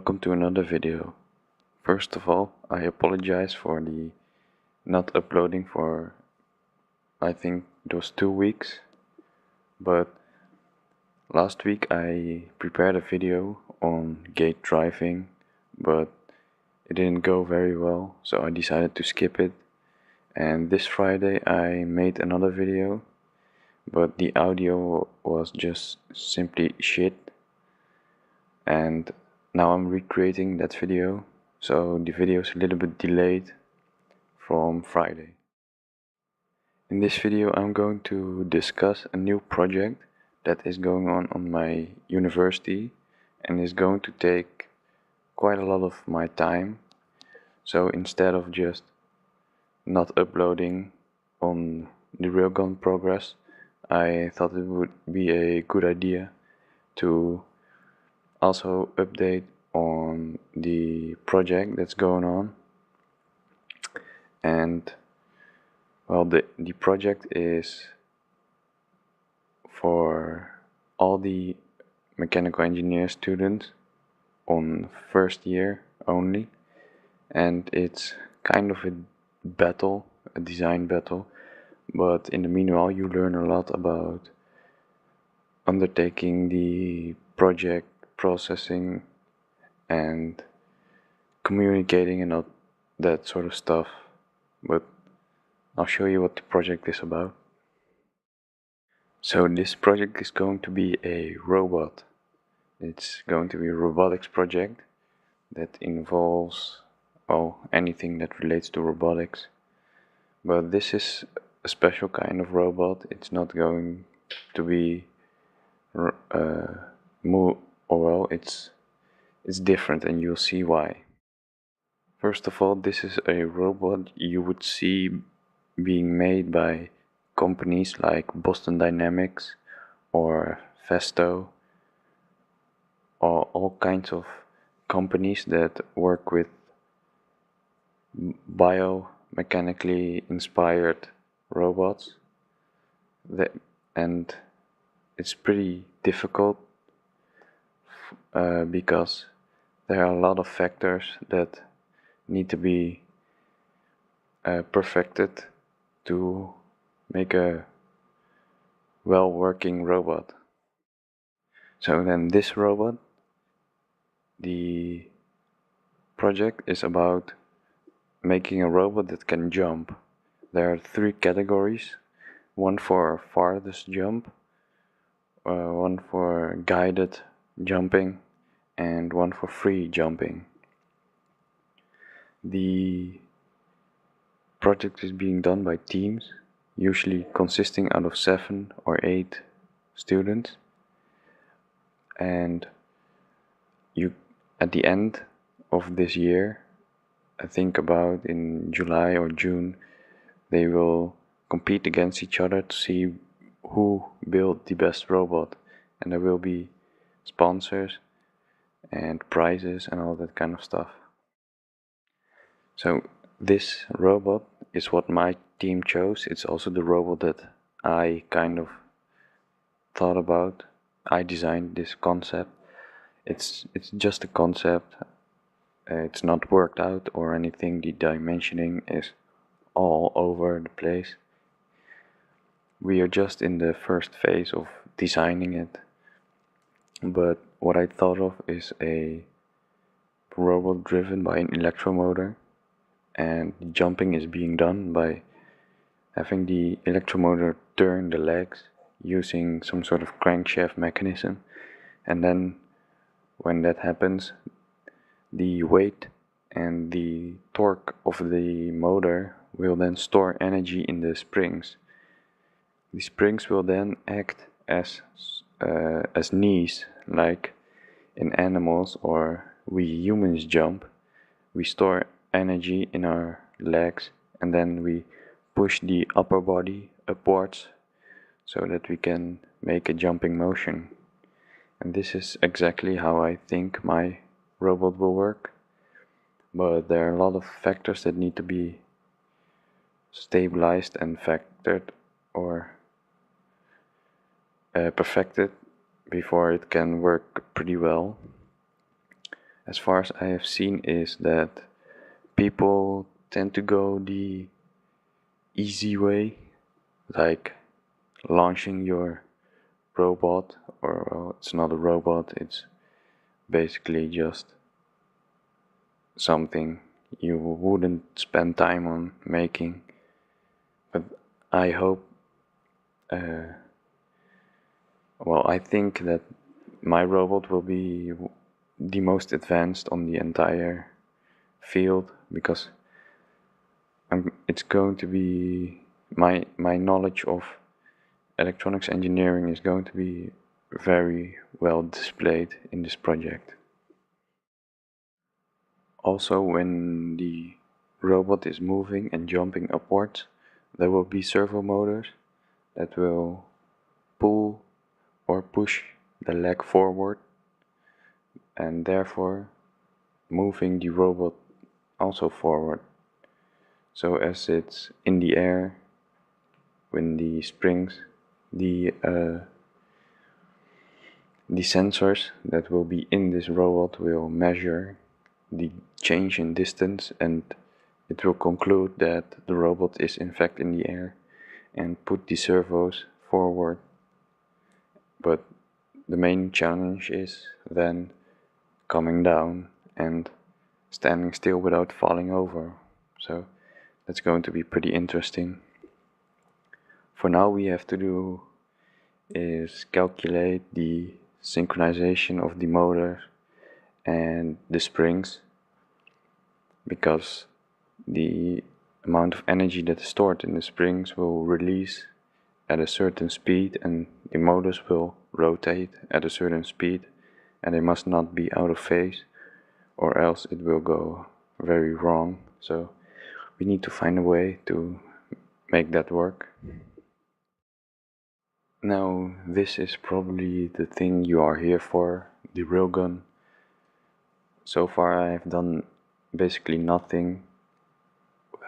Welcome to another video. First of all, I apologize for the not uploading for I think those 2 weeks, but last week I prepared a video on gate driving, but it didn't go very well, so I decided to skip it. And this Friday I made another video, but the audio was just simply shit, and now I'm recreating that video, so the video is a little bit delayed from Friday. In this video I'm going to discuss a new project that is going on my university and is going to take quite a lot of my time. So instead of just not uploading on the railgun progress, I thought it would be a good idea to also update on the project that's going on. And well, the project is for all the mechanical engineer students on first year only, and it's kind of a battle, a design battle, but in the meanwhile you learn a lot about undertaking the project, processing and communicating and all that sort of stuff. But I'll show you what the project is about. So this project is going to be a robot. It's going to be a robotics project that involves, well, anything that relates to robotics. But this is a special kind of robot. It's not going to be it's different, and you'll see why. First of all, this is a robot you would see being made by companies like Boston Dynamics or Festo, or all kinds of companies that work with biomechanically inspired robots. And it's pretty difficult because there are a lot of factors that need to be perfected to make a well-working robot. So then this robot, the project is about making a robot that can jump. There are 3 categories: one for farthest jump, one for guided jumping, and one for free jumping. The project is being done by teams, usually consisting out of 7 or 8 students, and at the end of this year, I think about in July or June, they will compete against each other to see who built the best robot, and there will be sponsors and prizes and all that kind of stuff. So this robot is what my team chose. It's also the robot that I kind of thought about. I designed this concept. It's just a concept. It's not worked out or anything. The dimensioning is all over the place. We are just in the first phase of designing it. But what I thought of is a robot driven by an electromotor, and jumping is being done by having the electromotor turn the legs using some sort of crankshaft mechanism, and then when that happens, the weight and the torque of the motor will then store energy in the springs. The springs will then act as knees, like in animals or we humans jump. We store energy in our legs and then we push the upper body upwards so that we can make a jumping motion. And this is exactly how I think my robot will work, but there are a lot of factors that need to be stabilized and factored or perfected before it can work pretty well. as far as I have seen, is that people tend to go the easy way, like launching your robot, or well, it's not a robot, it's basically just something you wouldn't spend time on making. But I hope, well, I think that my robot will be the most advanced on the entire field, because it's going to be my knowledge of electronics engineering is going to be very well displayed in this project. Also, when the robot is moving and jumping upwards, there will be servo motors that will pull or push the leg forward, and therefore moving the robot also forward. So as it's in the air, when the springs, the sensors that will be in this robot will measure the change in distance, and it will conclude that the robot is in fact in the air and put the servos forward. But the main challenge is then coming down and standing still without falling over. So that's going to be pretty interesting. For now, we have to do is calculate the synchronization of the motor and the springs, because the amount of energy that is stored in the springs will release at a certain speed, and the motors will rotate at a certain speed, and they must not be out of phase, or else it will go very wrong. So we need to find a way to make that work. Now, this is probably the thing you are here for, the railgun. So far I have done basically nothing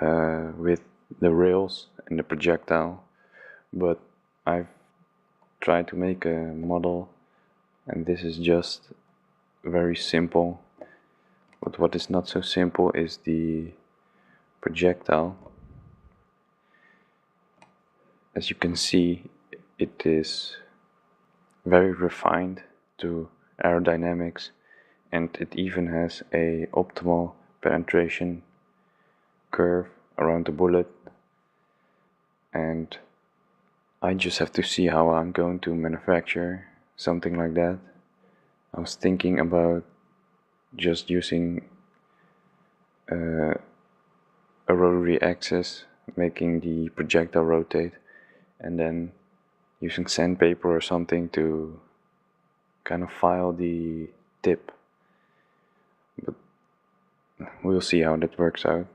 with the rails and the projectile, but I've tried to make a model, and this is just very simple. But what is not so simple is the projectile. As you can see, it is very refined to aerodynamics, and it even has a optimal penetration curve around the bullet, and I just have to see how I'm going to manufacture something like that. I was thinking about just using a rotary axis, making the projectile rotate, and then using sandpaper or something to kind of file the tip. But we'll see how that works out.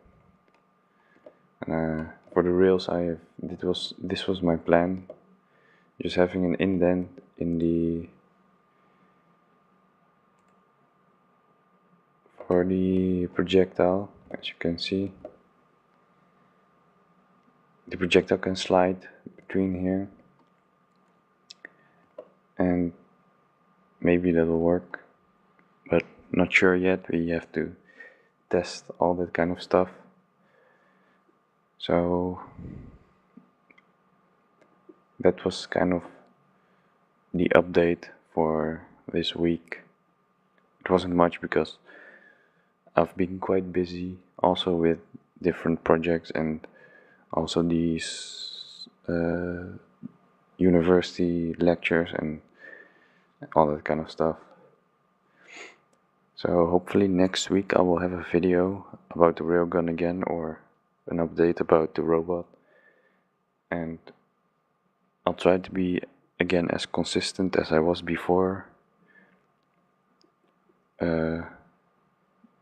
For the rails, this was my plan, just having an indent in the for the projectile. As you can see, the projectile can slide between here, and maybe that'll work, but not sure yet. We have to test all that kind of stuff. So that was kind of the update for this week. It wasn't much because I've been quite busy also with different projects, and also these university lectures and all that kind of stuff. So hopefully next week I will have a video about the railgun again, or an update about the robot, and I'll try to be again as consistent as I was before,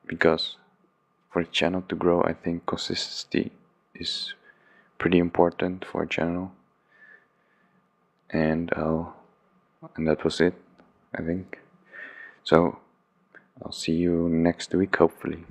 because for a channel to grow, I think consistency is pretty important for a channel. And that was it, I think. So I'll see you next week, hopefully.